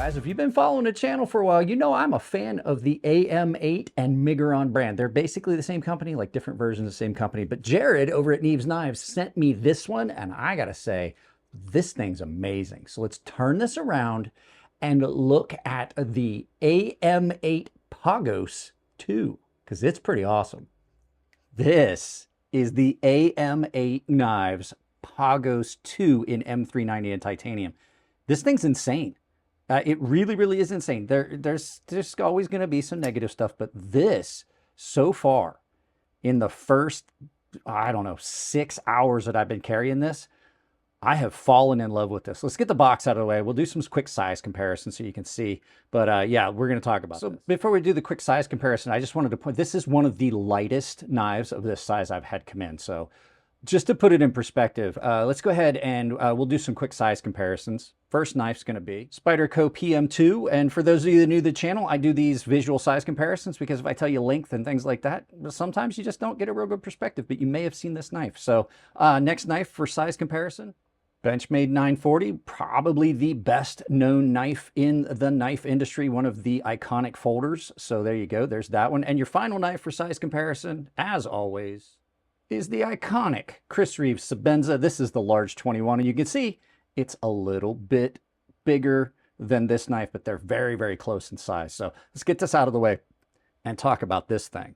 Guys, if you've been following the channel for a while, you know I'm a fan of the AM8 and Miguron brand. They're basically the same company, like different versions of the same company. But Jared over at Knives Knives sent me this one, and I gotta say, this thing's amazing. So let's turn this around and look at the AM8 Pagos 2, because it's pretty awesome. This is the AM8 Knives Pagos 2 in M390 and titanium. This thing's insane. It really, really is insane. There's always going to be some negative stuff, but this, so far, in the first, I don't know, 6 hours that I've been carrying this, I have fallen in love with this. Let's get the box out of the way. We'll do some quick size comparison so you can see. But yeah, we're going to talk about this. Before we do the quick size comparison, I just wanted to point, this is one of the lightest knives of this size I've had come in. So just to put it in perspective, let's go ahead and we'll do some quick size comparisons. First knife's going to be Spyderco PM2. And for those of you that are new to the channel, I do these visual size comparisons because if I tell you length and things like that, sometimes you just don't get a real good perspective, but you may have seen this knife. So next knife for size comparison, Benchmade 940, probably the best known knife in the knife industry, one of the iconic folders. So there you go, there's that one. And your final knife for size comparison, as always, is the iconic Chris Reeves Sebenza. This is the large 21, and you can see it's a little bit bigger than this knife, but they're very, very close in size. So let's get this out of the way and talk about this thing.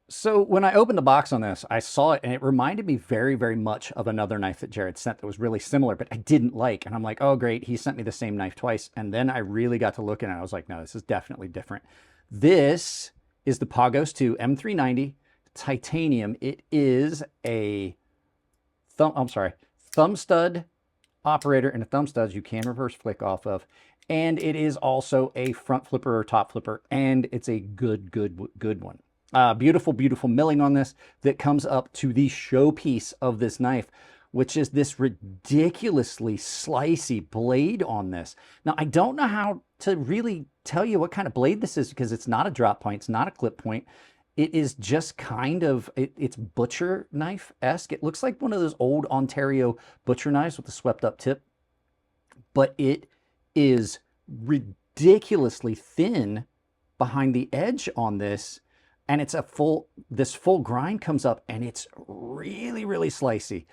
So when I opened the box on this, I saw it and it reminded me very, very much of another knife that Jared sent that was really similar, but I didn't like. And I'm like, oh, great, he sent me the same knife twice. And then I really got to looking at it. I was like, no, this is definitely different. This is the Pagos 2 M390 titanium. It is a thumb stud operator, and the thumb studs you can reverse flick off of, and it is also a front flipper or top flipper, and it's a good one. Beautiful milling on this that comes up to the showpiece of this knife, which is this ridiculously slicey blade on this. Now I don't know how to really tell you what kind of blade this is because it's not a drop point, it's not a clip point. It is just kind of, it's butcher knife-esque. It looks like one of those old Ontario butcher knives with a swept up tip, but it is ridiculously thin behind the edge on this. And it's this full grind comes up and it's really, really slicey.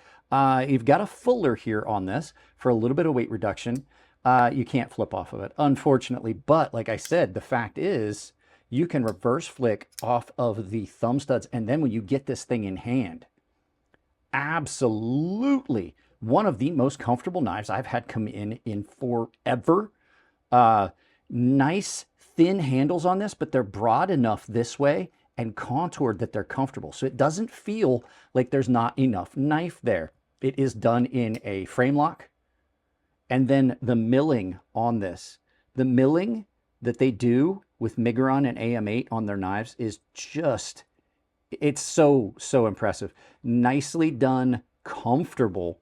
You've got a fuller here on this for a little bit of weight reduction. You can't flip off of it, unfortunately. But like I said, the fact is, you can reverse flick off of the thumb studs, and then when you get this thing in hand, absolutely one of the most comfortable knives I've had come in forever. Nice thin handles on this, but they're broad enough this way and contoured that they're comfortable. So it doesn't feel like there's not enough knife there. It is done in a frame lock. And then the milling on this, the milling that they do with Miguron and AM8 on their knives is just, it's so impressive. Nicely done, comfortable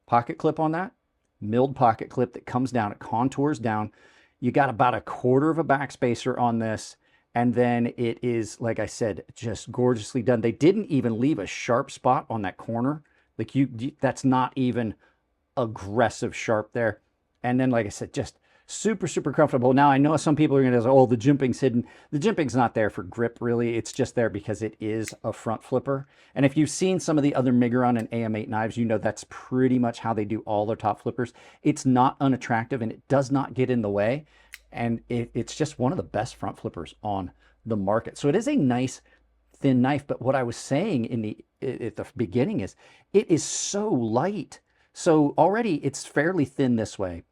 pocket clip on that, milled pocket clip that comes down, it contours down. You got about 1/4 of a backspacer on this, and then it is, like I said, just gorgeously done. They didn't even leave a sharp spot on that corner. Like that's not even aggressive sharp there. And then, like I said, just super comfortable. Now I know some people are going to say, oh, the jimping's hidden. The jimping's not there for grip, really. It's just there because it is a front flipper. And if you've seen some of the other Miguron and AM8 knives, you know that's pretty much how they do all their top flippers. It's not unattractive and it does not get in the way. And it's just one of the best front flippers on the market. So it is a nice thin knife. But what I was saying at the beginning is it is so light. So already it's fairly thin this way.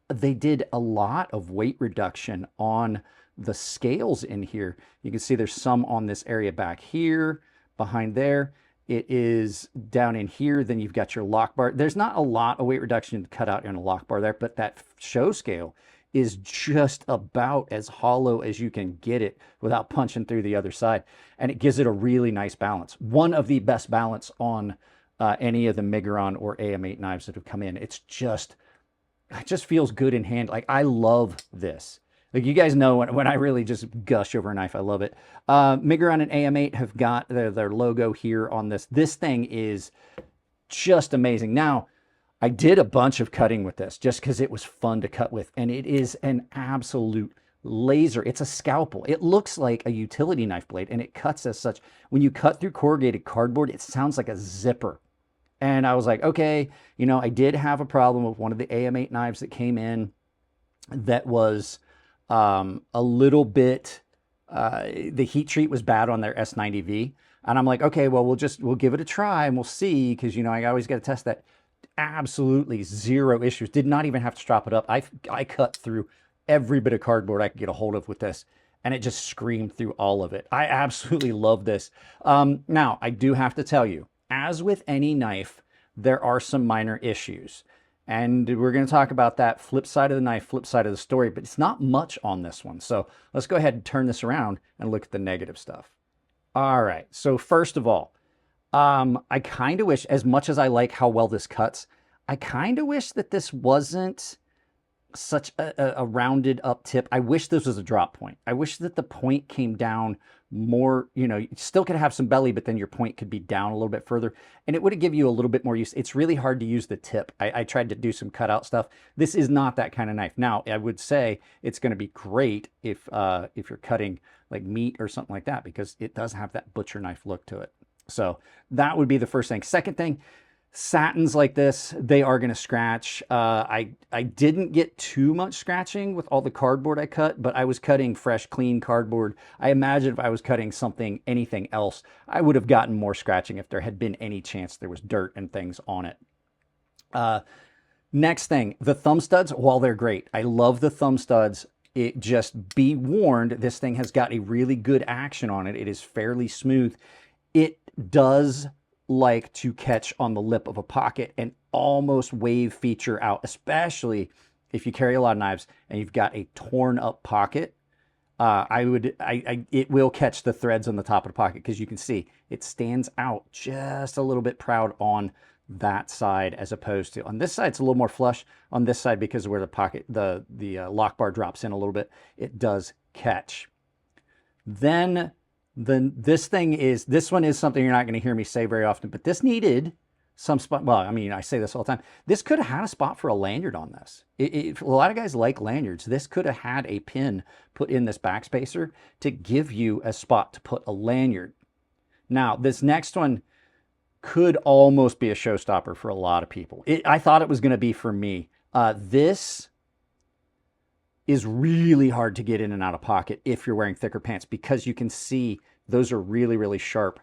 They did a lot of weight reduction on the scales in here. You can see there's some on this area back here, behind there. It is down in here. Then you've got your lock bar. There's not a lot of weight reduction cut out in a lock bar there, but that show scale is just about as hollow as you can get it without punching through the other side. And it gives it a really nice balance. One of the best balance on any of the Miguron or AM8 knives that have come in. It just feels good in hand. Like, I love this. Like, you guys know when I really just gush over a knife, I love it. Miguron and AM8 have got their logo here on this. This thing is just amazing. Now, I did a bunch of cutting with this just because it was fun to cut with, and it is an absolute laser. It's a scalpel. It looks like a utility knife blade, and it cuts as such. When you cut through corrugated cardboard, it sounds like a zipper. And I was like, okay, you know, I did have a problem with one of the AM8 knives that came in that was a little bit, the heat treat was bad on their S90V. And I'm like, okay, well, we'll give it a try and we'll see, because, you know, I always got to test that. Absolutely zero issues. Did not even have to strap it up. I cut through every bit of cardboard I could get a hold of with this, and it just screamed through all of it. I absolutely love this. Now, I do have to tell you, as with any knife, there are some minor issues. And we're going to talk about that flip side of the knife, flip side of the story, but it's not much on this one. So let's go ahead and turn this around and look at the negative stuff. All right, so first of all, I kind of wish, as much as I like how well this cuts, I kind of wish that this wasn't such a rounded up tip. I wish this was a drop point. I wish that the point came down more, you know, you still could have some belly, but then your point could be down a little bit further, and it would give you a little bit more use. It's really hard to use the tip. I tried to do some cutout stuff. This is not that kind of knife. Now, I would say it's going to be great if you're cutting like meat or something like that, because it does have that butcher knife look to it. So that would be the first thing. Second thing, satins like this, they are going to scratch. I didn't get too much scratching with all the cardboard I cut, but I was cutting fresh, clean cardboard. I imagine if I was cutting anything else, I would have gotten more scratching if there had been any chance there was dirt and things on it. Next thing, the thumb studs, while they're great, I love the thumb studs. It just, be warned, this thing has got a really good action on it. It is fairly smooth. It does like to catch on the lip of a pocket and almost wave feature out, especially if you carry a lot of knives and you've got a torn up pocket. It will catch the threads on the top of the pocket, because you can see it stands out just a little bit proud on that side, as opposed to on this side. It's a little more flush on this side because of where the pocket, the lock bar drops in a little bit. It does catch. Then this one is something you're not going to hear me say very often, but this needed some spot. Well, I mean, I say this all the time. This could have had a spot for a lanyard on this. A lot of guys like lanyards. This could have had a pin put in this backspacer to give you a spot to put a lanyard. Now, this next one could almost be a showstopper for a lot of people. I thought it was going to be for me. This is really hard to get in and out of pocket if you're wearing thicker pants, because you can see those are really, really sharp.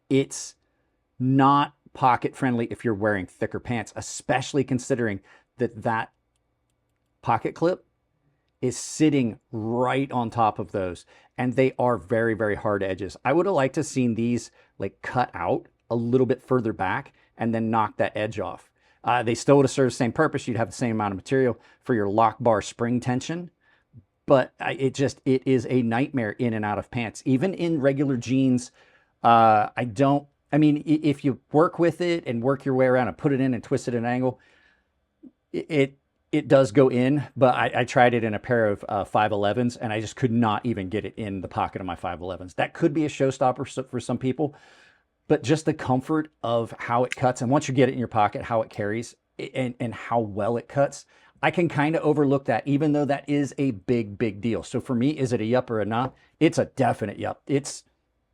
It's not pocket friendly if you're wearing thicker pants, especially considering that pocket clip is sitting right on top of those, and they are very, very hard edges. I would have liked to have seen these like cut out a little bit further back and then knock that edge off. They still would have served the same purpose. You'd have the same amount of material for your lock bar spring tension, but it is a nightmare in and out of pants. Even in regular jeans, I mean, if you work with it and work your way around and put it in and twist it at an angle, it does go in, but I tried it in a pair of 511s, and I just could not even get it in the pocket of my 511s. That could be a showstopper for some people, but just the comfort of how it cuts, and once you get it in your pocket, how it carries and how well it cuts, I can kind of overlook that, even though that is a big, big deal. So for me, is it a yup or a nah? It's a definite yup. It's,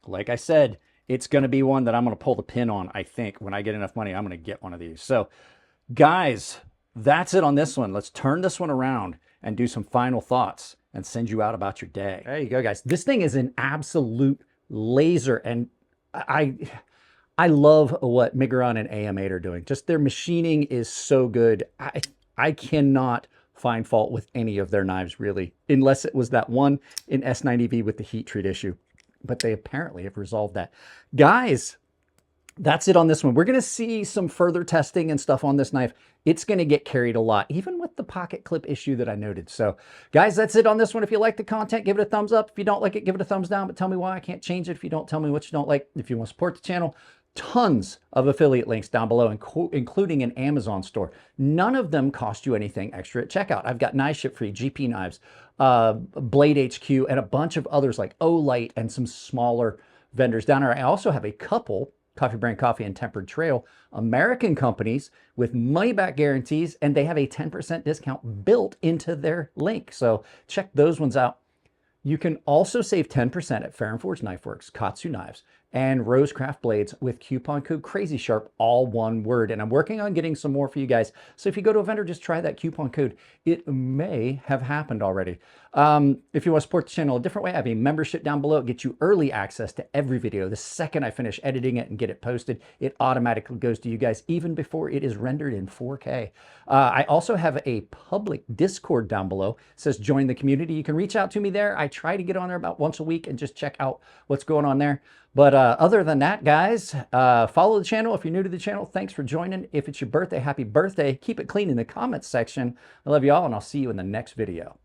like I said, it's going to be one that I'm going to pull the pin on. I think when I get enough money, I'm going to get one of these. So guys, that's it on this one. Let's turn this one around and do some final thoughts and send you out about your day. There you go, guys. This thing is an absolute laser, and I love what Miguron and AM8 are doing. Just their machining is so good. I cannot find fault with any of their knives, really, unless it was that one in S90V with the heat treat issue. But they apparently have resolved that. Guys, that's it on this one. We're going to see some further testing and stuff on this knife. It's going to get carried a lot, even with the pocket clip issue that I noted. So guys, that's it on this one. If you like the content, give it a thumbs up. If you don't like it, give it a thumbs down, but tell me why. I can't change it if you don't tell me what you don't like. If you want to support the channel, tons of affiliate links down below, including an Amazon store. None of them cost you anything extra at checkout. I've got Knives Ship Free, GP Knives, Blade HQ, and a bunch of others like Olight and some smaller vendors down there. I also have a couple Coffee Brand Coffee and Tempered Trail, American companies with money-back guarantees, and they have a 10% discount built into their link. So check those ones out. You can also save 10% at Fair & Forge Knife Works, KATSU Knives, and Rosecraft Blades with coupon code crazysharp, all one word. And I'm working on getting some more for you guys. So if you go to a vendor, just try that coupon code. It may have happened already. If you want to support the channel a different way, I have a membership down below. It gets you early access to every video. The second I finish editing it and get it posted, it automatically goes to you guys even before it is rendered in 4K. I also have a public Discord down below. It says join the community. You can reach out to me there. I try to get on there about once a week and just check out what's going on there. But other than that, guys, follow the channel if you're new to the channel. Thanks for joining. If it's your birthday, happy birthday. Keep it clean in the comments section. I love you all, and I'll see you in the next video.